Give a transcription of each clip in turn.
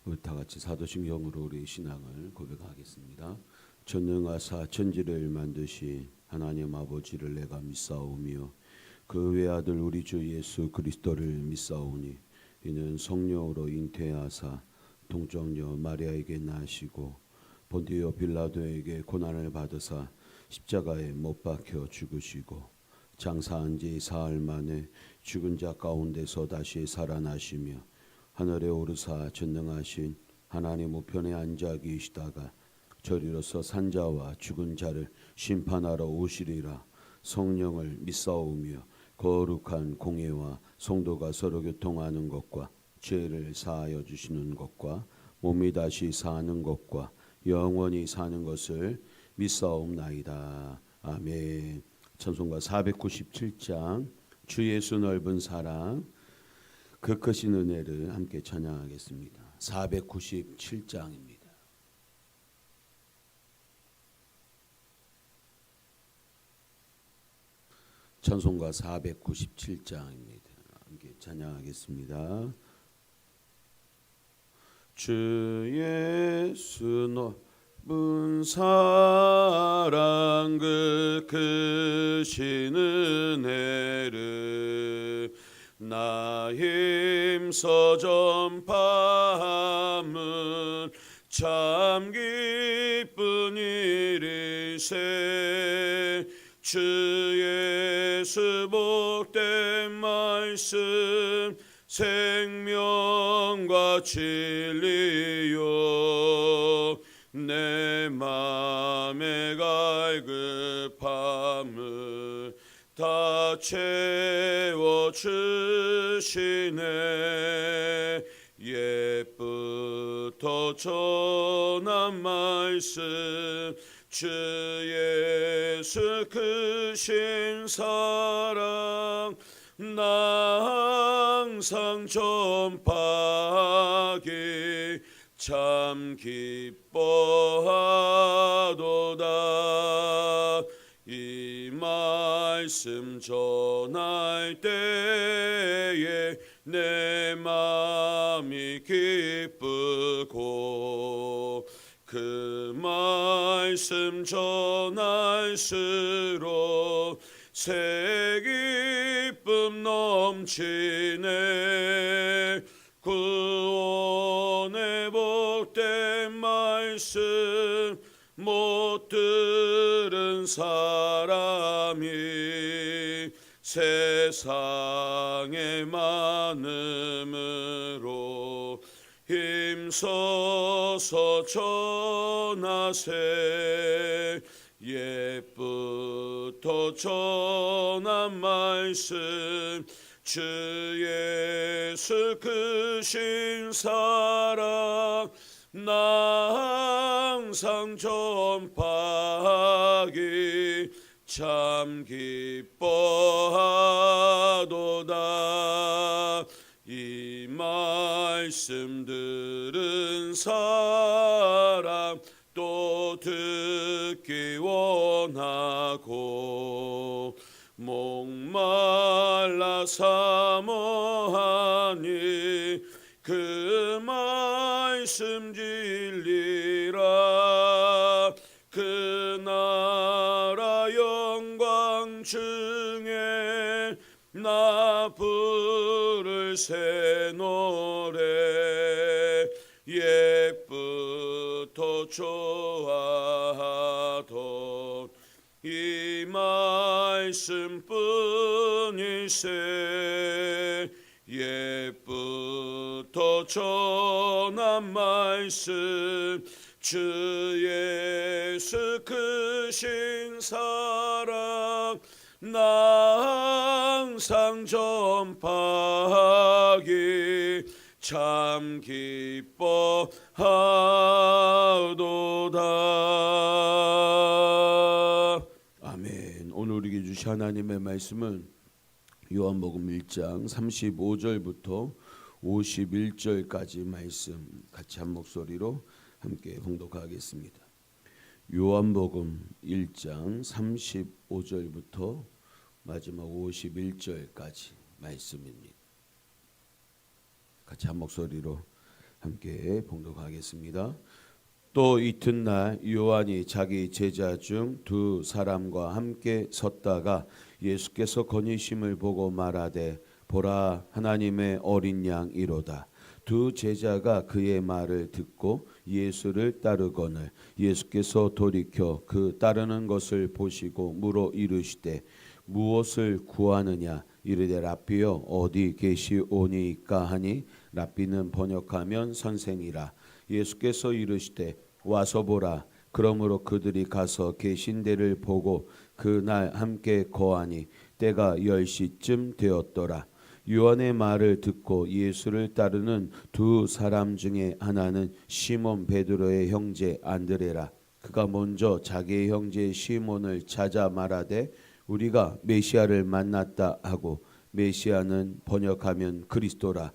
우리 다 같이 사도신경으로 우리 신앙을 고백하겠습니다. 전능하사 천지를 만드신 하나님 아버지를 내가 믿사오며 그 외아들 우리 주 예수 그리스도를 믿사오니 이는 성령으로 잉태하사 동정녀 마리아에게 나시고 본디오 빌라도에게 고난을 받으사 십자가에 못 박혀 죽으시고 장사한 지 사흘 만에 죽은 자 가운데서 다시 살아나시며 하늘에 오르사 전능하신 하나님 우편에 앉아 계시다가 저리로서 산자와 죽은 자를 심판하러 오시리라. 성령을 믿사오며 거룩한 공예와 성도가 서로 교통하는 것과 죄를 사하여 주시는 것과 몸이 다시 사는 것과 영원히 사는 것을 믿사옵나이다. 아멘. 찬송가 497장 주 예수 넓은 사랑 그 크신 은혜를 함께 찬양하겠습니다. 497장입니다. 찬송가 497장입니다. 함께 찬양하겠습니다. 주 예수 넓은 사랑 그 크신 은혜를 나 힘써 전파함은 참 기쁜 일이세. 주 예수 복된 말씀 생명과 진리요 내 맘의 갈급함을 다 채워주시네. 옛부터 전한 말씀 주 예수 크신 사랑 나 항상 전파하기 참 기뻐하도다. 이 말씀 전할 때에 내 마음이 기쁘고 그 말씀 전할수록 새 기쁨 넘치네. 구원의 복된 말씀 못 들은 사람이 세상에 많음으로 힘써서 전하세. 옛부터 전한 말씀 주 예수 크신 사랑 나 항상 전파하기 참 기뻐하도다. 이 말씀 들은 사람 또 듣기 원하고 목말라 사모하니 그 말씀 진리라. 그 나라 영광 중에 나 부를 새 노래 옛부터 좋아하던 이 말씀뿐일세. 옛부터 전한 말씀 주 예수 크신 사랑 나 항상 전파하기 참 기뻐하도다. 아멘. 오늘 우리에게 주신 하나님의 말씀은 요한복음 1장 35절부터 51절까지 말씀 같이 한 목소리로 함께 봉독하겠습니다. 요한복음 1장 35절부터 마지막 51절까지 말씀입니다. 같이 한 목소리로 함께 봉독하겠습니다. 또 이튿날 요한이 자기 제자 중 두 사람과 함께 섰다가 예수께서 거니심을 보고 말하되 보라 하나님의 어린 양이로다. 두 제자가 그의 말을 듣고 예수를 따르거늘 예수께서 돌이켜 그 따르는 것을 보시고 물어 이르시되 무엇을 구하느냐 이르되 랍비여 어디 계시오니이까 하니 랍비는 번역하면 선생이라. 예수께서 이르시되 와서 보라. 그러므로 그들이 가서 계신 데를 보고 그날 함께 거하니 때가 10시쯤 되었더라. 요한의 말을 듣고 예수를 따르는 두 사람 중에 하나는 시몬 베드로의 형제 안드레라. 그가 먼저 자기의 형제 시몬을 찾아 말하되 우리가 메시아를 만났다 하고 메시아는 번역하면 그리스도라.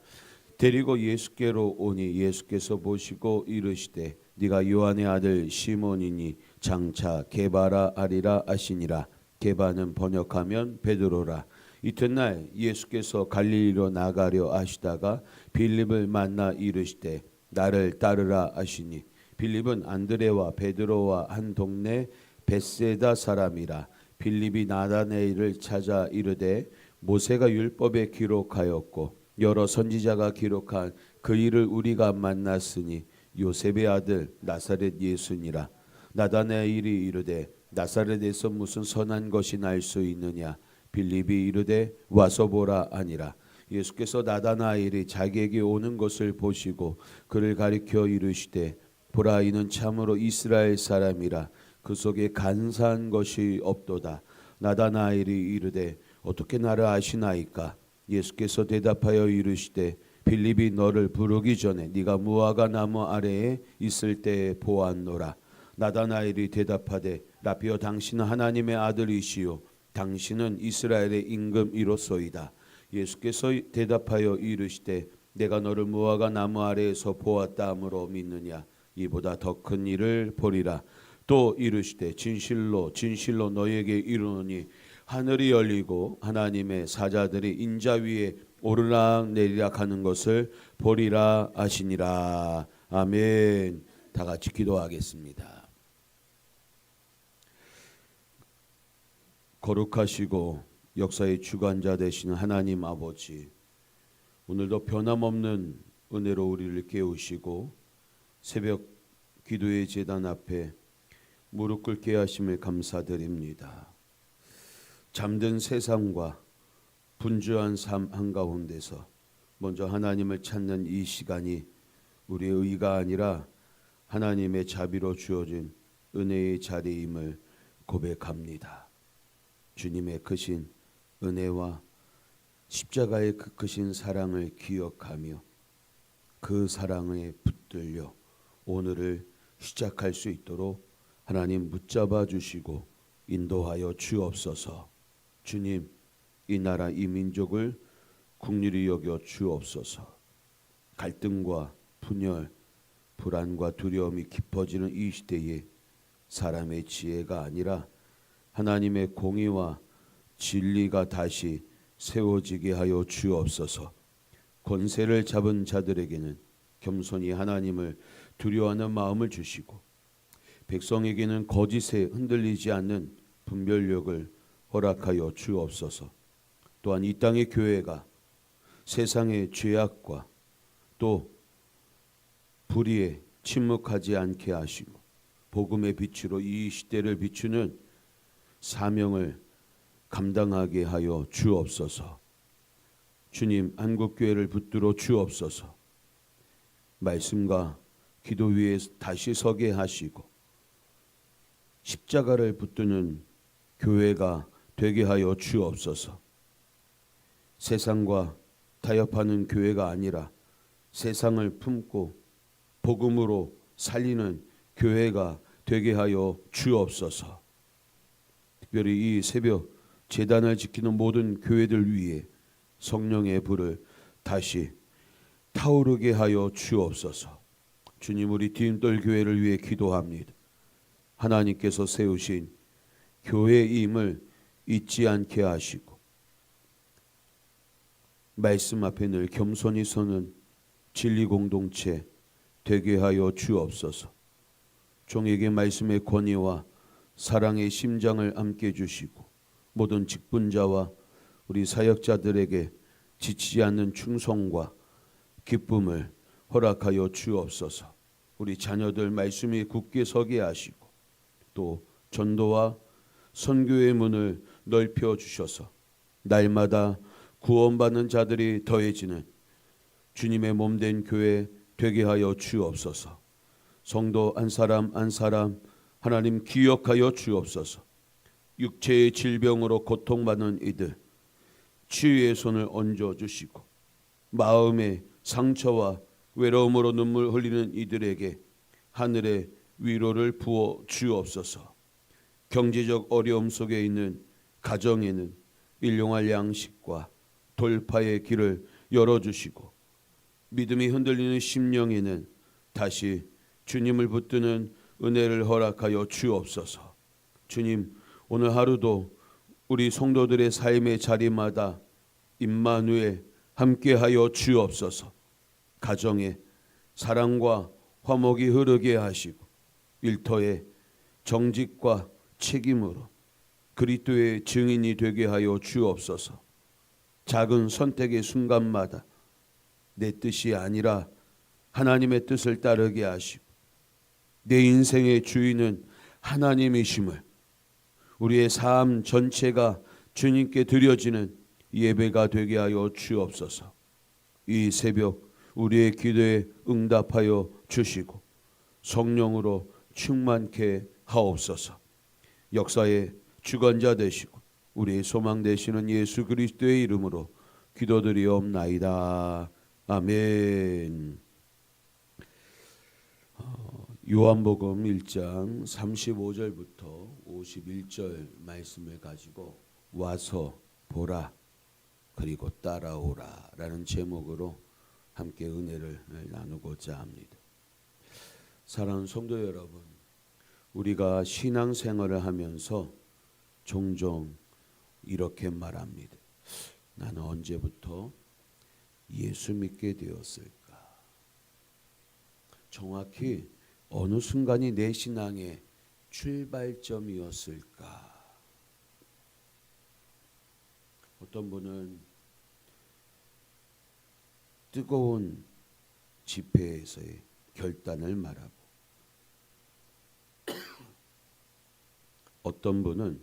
데리고 예수께로 오니 예수께서 보시고 이르시되 네가 요한의 아들 시몬이니 장차 게바라 하리라 하시니라. 게바는 번역하면 베드로라. 이튿날 예수께서 갈릴리로 나가려 하시다가 빌립을 만나 이르시되 나를 따르라 하시니 빌립은 안드레와 베드로와 한 동네 벳세다 사람이라. 빌립이 나다네엘을 찾아 이르되 모세가 율법에 기록하였고 여러 선지자가 기록한 그 일을 우리가 만났으니 요셉의 아들 나사렛 예수니라. 나다나엘이 이르되 나사렛에서 무슨 선한 것이 날 수 있느냐. 빌립이 이르되 와서 보라 하니라. 예수께서 나다나엘이 자기에게 오는 것을 보시고 그를 가리켜 이르시되 보라 이는 참으로 이스라엘 사람이라. 그 속에 간사한 것이 없도다. 나다나엘이 이르되 어떻게 나를 아시나이까. 예수께서 대답하여 이르시되 빌립이 너를 부르기 전에 네가 무화과 나무 아래에 있을 때에 보았노라. 나다나엘이 대답하되 랍비여 당신은 하나님의 아들이시요 당신은 이스라엘의 임금이로소이다. 예수께서 대답하여 이르시되 내가 너를 무화과 나무 아래에서 보았다 함으로 믿느냐. 이보다 더 큰 일을 보리라. 또 이르시되 진실로 진실로 너희에게 이르노니 하늘이 열리고 하나님의 사자들이 인자 위에 오르락 내리락 하는 것을 보리라 하시니라. 아멘. 다 같이 기도하겠습니다. 거룩하시고 역사의 주관자 되시는 하나님 아버지, 오늘도 변함없는 은혜로 우리를 깨우시고 새벽 기도의 제단 앞에 무릎 꿇게 하심을 감사드립니다. 잠든 세상과 분주한 삶 한가운데서 먼저 하나님을 찾는 이 시간이 우리의 의가 아니라 하나님의 자비로 주어진 은혜의 자리임을 고백합니다. 주님의 크신 은혜와 십자가의 그 크신 사랑을 기억하며 그 사랑에 붙들려 오늘을 시작할 수 있도록 하나님 붙잡아 주시고 인도하여 주옵소서. 주님, 이 나라 이 민족을 국률이 여겨 주옵소서. 갈등과 분열, 불안과 두려움이 깊어지는 이 시대에 사람의 지혜가 아니라 하나님의 공의와 진리가 다시 세워지게 하여 주옵소서. 권세를 잡은 자들에게는 겸손히 하나님을 두려워하는 마음을 주시고 백성에게는 거짓에 흔들리지 않는 분별력을 허락하여 주옵소서. 또한 이 땅의 교회가 세상의 죄악과 또 불의에 침묵하지 않게 하시고 복음의 빛으로 이 시대를 비추는 사명을 감당하게 하여 주옵소서. 주님, 한국교회를 붙들어 주옵소서. 말씀과 기도 위에 다시 서게 하시고 십자가를 붙드는 교회가 되게 하여 주옵소서. 세상과 타협하는 교회가 아니라 세상을 품고 복음으로 살리는 교회가 되게 하여 주옵소서. 특별히 이 새벽 제단을 지키는 모든 교회들 위에 성령의 불을 다시 타오르게 하여 주옵소서. 주님, 우리 디딤돌 교회를 위해 기도합니다. 하나님께서 세우신 교회임을 잊지 않게 하시고 말씀 앞에 늘 겸손히 서는 진리 공동체 되게 하여 주옵소서. 종에게 말씀의 권위와 사랑의 심장을 함께 주시고 모든 직분자와 우리 사역자들에게 지치지 않는 충성과 기쁨을 허락하여 주옵소서. 우리 자녀들 말씀이 굳게 서게 하시고 또 전도와 선교의 문을 넓혀 주셔서 날마다 구원받는 자들이 더해지는 주님의 몸된 교회 되게 하여 주옵소서. 성도 한 사람 한 사람 하나님 기억하여 주옵소서. 육체의 질병으로 고통받는 이들 치유의 손을 얹어 주시고 마음의 상처와 외로움으로 눈물 흘리는 이들에게 하늘의 위로를 부어 주옵소서. 경제적 어려움 속에 있는 가정에는 일용할 양식과 돌파의 길을 열어주시고 믿음이 흔들리는 심령에는 다시 주님을 붙드는 은혜를 허락하여 주옵소서. 주님, 오늘 하루도 우리 성도들의 삶의 자리마다 임마누엘 함께하여 주옵소서. 가정에 사랑과 화목이 흐르게 하시고 일터에 정직과 책임으로 그리스도의 증인이 되게 하여 주옵소서. 작은 선택의 순간마다 내 뜻이 아니라 하나님의 뜻을 따르게 하시고 내 인생의 주인은 하나님이심을 우리의 삶 전체가 주님께 드려지는 예배가 되게 하여 주옵소서. 이 새벽 우리의 기도에 응답하여 주시고 성령으로 충만케 하옵소서. 역사의 주관자 되시고 우리의 소망 되시는 예수 그리스도의 이름으로 기도드리옵나이다. 아멘. 요한복음 1장 35절부터 51절 말씀을 가지고 와서 보라 그리고 따라오라 라는 제목으로 함께 은혜를 나누고자 합니다. 사랑하는 성도 여러분, 우리가 신앙생활을 하면서 종종 이렇게 말합니다. 나는 언제부터 예수 믿게 되었을까? 정확히 어느 순간이 내 신앙의 출발점이었을까? 어떤 분은 뜨거운 집회에서의 결단을 말하고 어떤 분은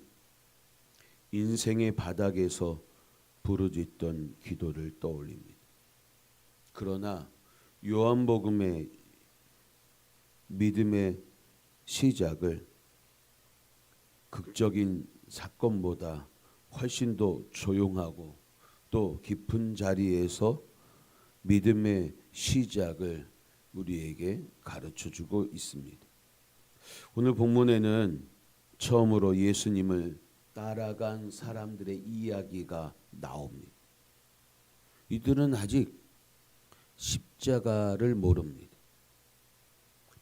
인생의 바닥에서 부르짖던 기도를 떠올립니다. 그러나 요한복음의 믿음의 시작을 극적인 사건보다 훨씬 더 조용하고 또 깊은 자리에서 믿음의 시작을 우리에게 가르쳐주고 있습니다. 오늘 본문에는 처음으로 예수님을 따라간 사람들의 이야기가 나옵니다. 이들은 아직 십자가를 모릅니다.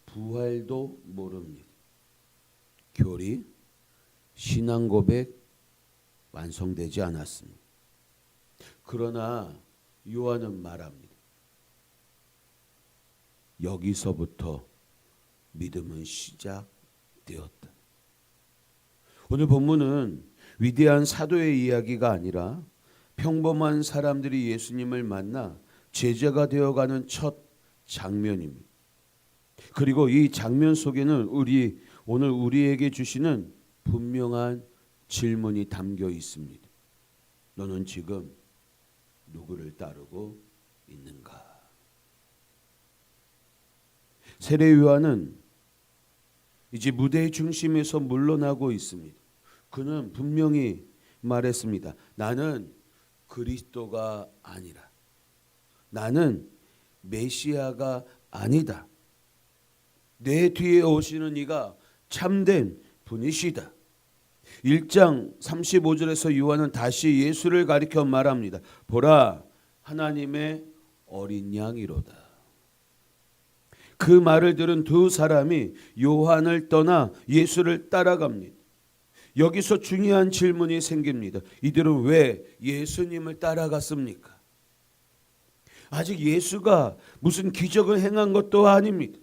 부활도 모릅니다. 교리, 신앙 고백 완성되지 않았습니다. 그러나 요한은 말합니다. 여기서부터 믿음은 시작되었다. 오늘 본문은 위대한 사도의 이야기가 아니라 평범한 사람들이 예수님을 만나 제자가 되어가는 첫 장면입니다. 그리고 이 장면 속에는 오늘 우리에게 주시는 분명한 질문이 담겨 있습니다. 너는 지금 누구를 따르고 있는가? 세례 요한은 이제 무대의 중심에서 물러나고 있습니다. 그는 분명히 말했습니다. 나는 그리스도가 아니라, 나는 메시아가 아니다. 내 뒤에 오시는 이가 참된 분이시다. 1장 35절에서 요한은 다시 예수를 가리켜 말합니다. 보라, 하나님의 어린 양이로다. 그 말을 들은 두 사람이 요한을 떠나 예수를 따라갑니다. 여기서 중요한 질문이 생깁니다. 이들은 왜 예수님을 따라갔습니까? 아직 예수가 무슨 기적을 행한 것도 아닙니다.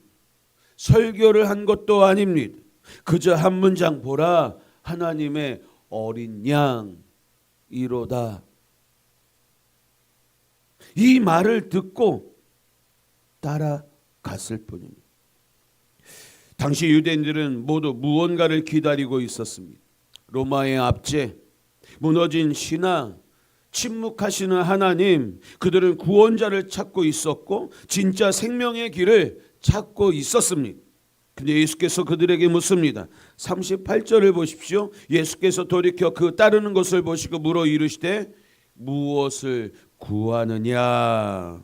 설교를 한 것도 아닙니다. 그저 한 문장 보라 하나님의 어린 양이로다. 이 말을 듣고 따라갔을 뿐입니다. 당시 유대인들은 모두 무언가를 기다리고 있었습니다. 로마의 압제, 무너진 신앙, 침묵하시는 하나님, 그들은 구원자를 찾고 있었고 진짜 생명의 길을 찾고 있었습니다. 근데 예수께서 그들에게 묻습니다. 38절을 보십시오. 예수께서 돌이켜 그 따르는 것을 보시고 물어 이르시되 무엇을 구하느냐.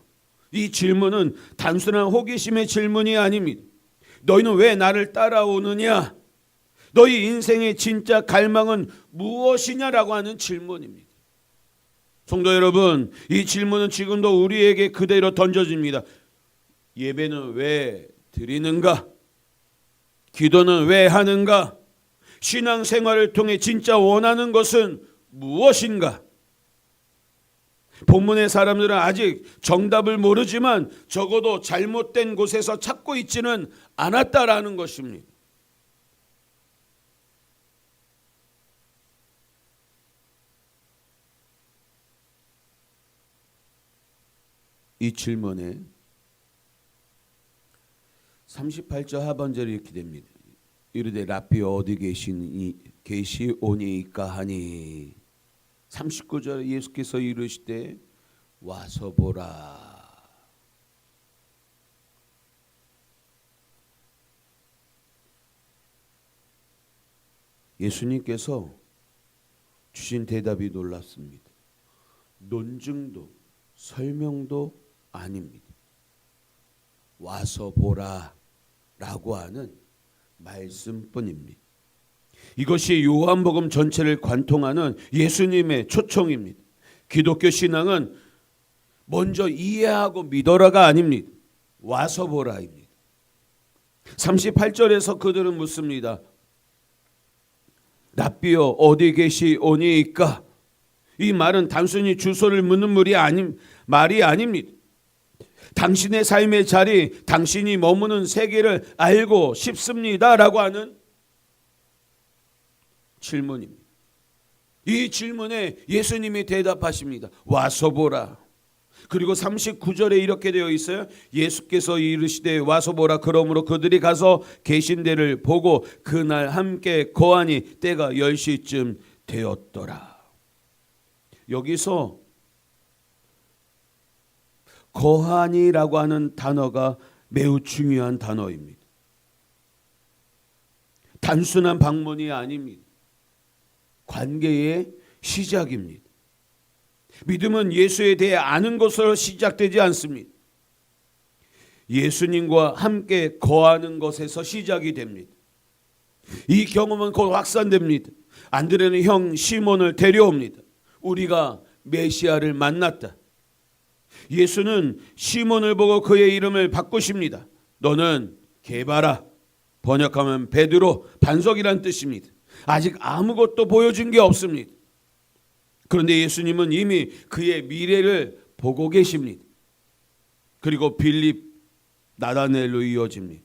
이 질문은 단순한 호기심의 질문이 아닙니다. 너희는 왜 나를 따라오느냐? 너희 인생의 진짜 갈망은 무엇이냐라고 하는 질문입니다. 성도 여러분, 이 질문은 지금도 우리에게 그대로 던져집니다. 예배는 왜 드리는가? 기도는 왜 하는가? 신앙생활을 통해 진짜 원하는 것은 무엇인가? 본문의 사람들은 아직 정답을 모르지만 적어도 잘못된 곳에서 찾고 있지는 않았다라는 것입니다. 이 질문에 38절 하반절이 이렇게 됩니다. 이르되 랍비 어디 계시오니이까 하니 39절에 예수께서 이르시되 와서 보라. 예수님께서 주신 대답이 놀랐습니다. 논증도 설명도 아닙니다. 와서 보라 라고 하는 말씀뿐입니다. 이것이 요한복음 전체를 관통하는 예수님의 초청입니다. 기독교 신앙은 먼저 이해하고 믿어라가 아닙니다. 와서 보라입니다. 38절에서 그들은 묻습니다. 랍비여 어디 계시오니이까? 이 말은 단순히 주소를 묻는 말이 아닙니다. 당신의 삶의 자리, 당신이 머무는 세계를 알고 싶습니다라고 하는 질문입니다. 이 질문에 예수님이 대답하십니다. 와서 보라. 그리고 39절에 이렇게 되어 있어요. 예수께서 이르시되 와서 보라. 그러므로 그들이 가서 계신 데를 보고 그날 함께 거하니 때가 10시쯤 되었더라. 여기서 거하니라고 하는 단어가 매우 중요한 단어입니다. 단순한 방문이 아닙니다. 관계의 시작입니다. 믿음은 예수에 대해 아는 것으로 시작되지 않습니다. 예수님과 함께 거하는 것에서 시작이 됩니다. 이 경험은 곧 확산됩니다. 안드레는 형 시몬을 데려옵니다. 우리가 메시아를 만났다. 예수는 시몬을 보고 그의 이름을 바꾸십니다. 너는 게바라, 번역하면 베드로, 반석이란 뜻입니다. 아직 아무것도 보여준 게 없습니다. 그런데 예수님은 이미 그의 미래를 보고 계십니다. 그리고 빌립, 나다나엘로 이어집니다.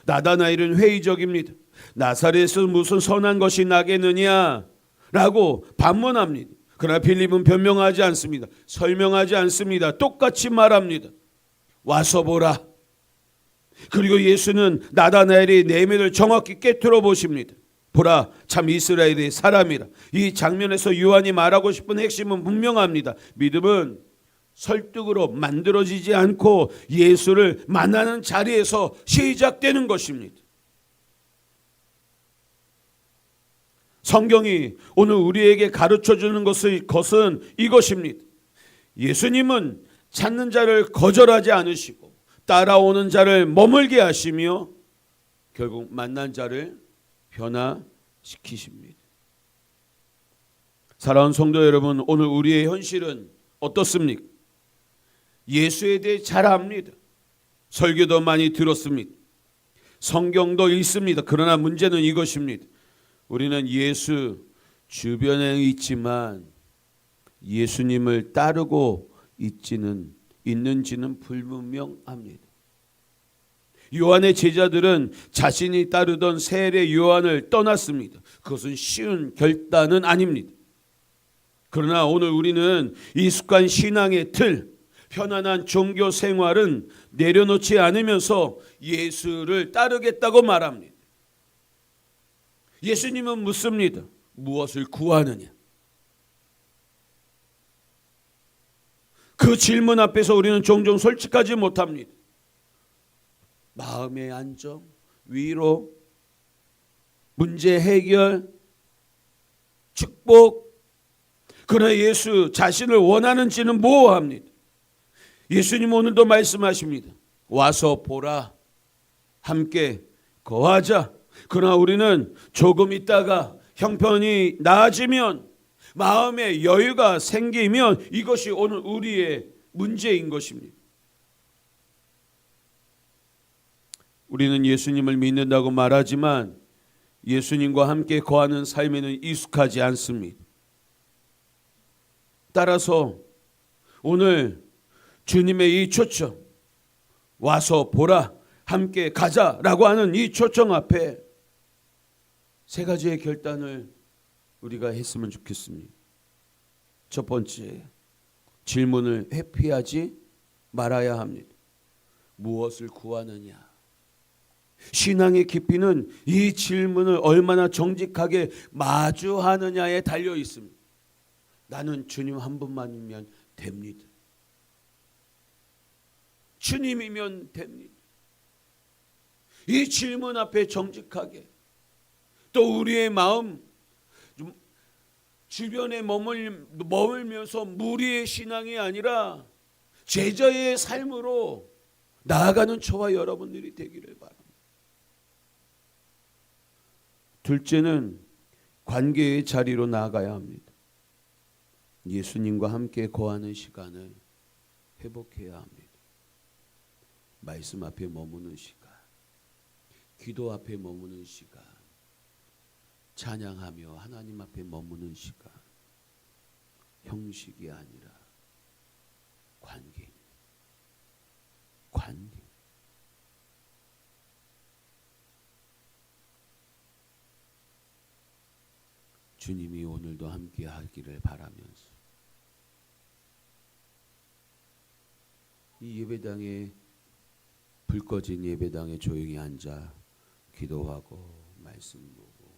나다나엘은 회의적입니다. 나사렛에서 무슨 선한 것이 나겠느냐 라고 반문합니다. 그러나 빌립은 변명하지 않습니다. 설명하지 않습니다. 똑같이 말합니다. 와서 보라. 그리고 예수는 나다나엘의 내면을 정확히 꿰뚫어 보십니다. 보라, 참 이스라엘의 사람이라. 이 장면에서 요한이 말하고 싶은 핵심은 분명합니다. 믿음은 설득으로 만들어지지 않고 예수를 만나는 자리에서 시작되는 것입니다. 성경이 오늘 우리에게 가르쳐주는 것은 이것입니다. 예수님은 찾는 자를 거절하지 않으시고 따라오는 자를 머물게 하시며 결국 만난 자를 변화시키십니다. 사랑하는 성도 여러분, 오늘 우리의 현실은 어떻습니까? 예수에 대해 잘 압니다. 설교도 많이 들었습니다. 성경도 읽습니다. 그러나 문제는 이것입니다. 우리는 예수 주변에 있지만 예수님을 따르고 있지는 있는지는 불분명합니다. 요한의 제자들은 자신이 따르던 세례 요한을 떠났습니다. 그것은 쉬운 결단은 아닙니다. 그러나 오늘 우리는 익숙한 신앙의 틀, 편안한 종교 생활은 내려놓지 않으면서 예수를 따르겠다고 말합니다. 예수님은 묻습니다. 무엇을 구하느냐? 그 질문 앞에서 우리는 종종 솔직하지 못합니다. 마음의 안정, 위로, 문제 해결, 축복. 그러나 예수 자신을 원하는지는 모호합니다. 예수님 오늘도 말씀하십니다. 와서 보라, 함께 거하자. 그러나 우리는 조금 있다가 형편이 나아지면, 마음의 여유가 생기면 이것이 오늘 우리의 문제인 것입니다. 우리는 예수님을 믿는다고 말하지만 예수님과 함께 거하는 삶에는 익숙하지 않습니다. 따라서 오늘 주님의 이 초청, 와서 보라, 함께 가자라고 하는 이 초청 앞에 세 가지의 결단을 우리가 했으면 좋겠습니다. 첫 번째, 질문을 회피하지 말아야 합니다. 무엇을 구하느냐? 신앙의 깊이는 이 질문을 얼마나 정직하게 마주하느냐에 달려 있습니다. 나는 주님 한 분만이면 됩니다. 주님이면 됩니다. 이 질문 앞에 정직하게, 또 우리의 마음 주변에 머물면서 무리의 신앙이 아니라 제자의 삶으로 나아가는 저와 여러분들이 되기를 바랍니다. 둘째는 관계의 자리로 나아가야 합니다. 예수님과 함께 거하는 시간을 회복해야 합니다. 말씀 앞에 머무는 시간, 기도 앞에 머무는 시간, 찬양하며 하나님 앞에 머무는 시간, 형식이 아니라 관계입니다. 관계. 주님이 오늘도 함께 하기를 바라면서 이 예배당에, 불 꺼진 예배당에 조용히 앉아 기도하고 말씀 보고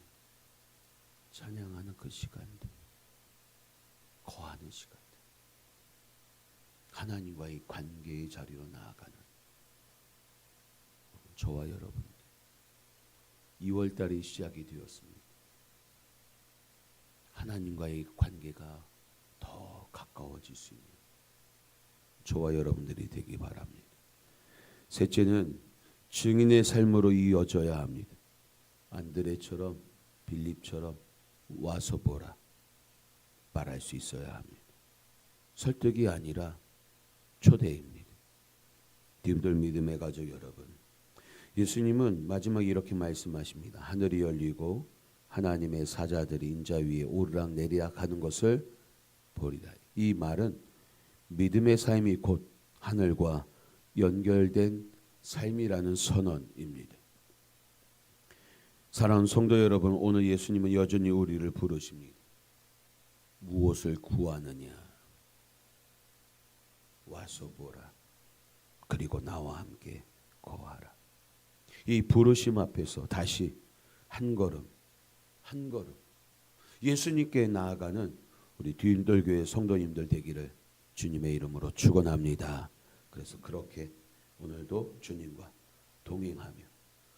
찬양하는 그 시간들, 거하는 시간들, 하나님과의 관계의 자리로 나아가는 저와 여러분들, 2월달이 시작이 되었습니다. 하나님과의 관계가 더 가까워질 수 있는 저와 여러분들이 되기 바랍니다. 셋째는 증인의 삶으로 이어져야 합니다. 안드레처럼, 빌립처럼 와서 보라 말할 수 있어야 합니다. 설득이 아니라 초대입니다. 님들 믿음의 가족 여러분, 예수님은 마지막에 이렇게 말씀하십니다. 하늘이 열리고 하나님의 사자들이 인자 위에 오르락 내리락 하는 것을 보리라. 이 말은 믿음의 삶이 곧 하늘과 연결된 삶이라는 선언입니다. 사랑하는 성도 여러분, 오늘 예수님은 여전히 우리를 부르십니다. 무엇을 구하느냐? 와서 보라. 그리고 나와 함께 거하라. 이 부르심 앞에서 다시 한 걸음 한 걸음 예수님께 나아가는 우리 뒤인돌교회 성도님들 되기를 주님의 이름으로 축원합니다. 그래서 그렇게 오늘도 주님과 동행하며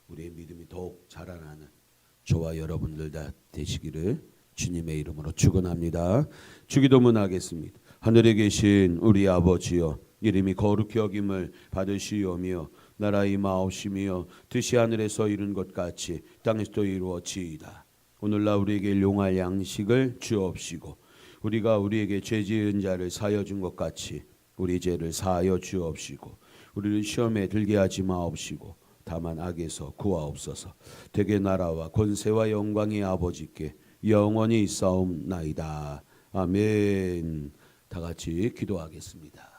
우리의 믿음이 더욱 자라나는 저와 여러분들 다 되시기를 주님의 이름으로 축원합니다. 주기도문 하겠습니다. 하늘에 계신 우리 아버지여, 이름이 거룩히 여김을 받으시오며 나라 임하옵시며 뜻이 하늘에서 이룬 것 같이 땅에서도 이루어지이다. 오늘날 우리에게 일용할 양식을 주옵시고 우리가 우리에게 죄 지은 자를 사하여 준 것 같이 우리 죄를 사하여 주옵시고 우리를 시험에 들게 하지 마옵시고 다만 악에서 구하옵소서. 되게 나라와 권세와 영광이 아버지께 영원히 있사옵나이다. 아멘. 다 같이 기도하겠습니다.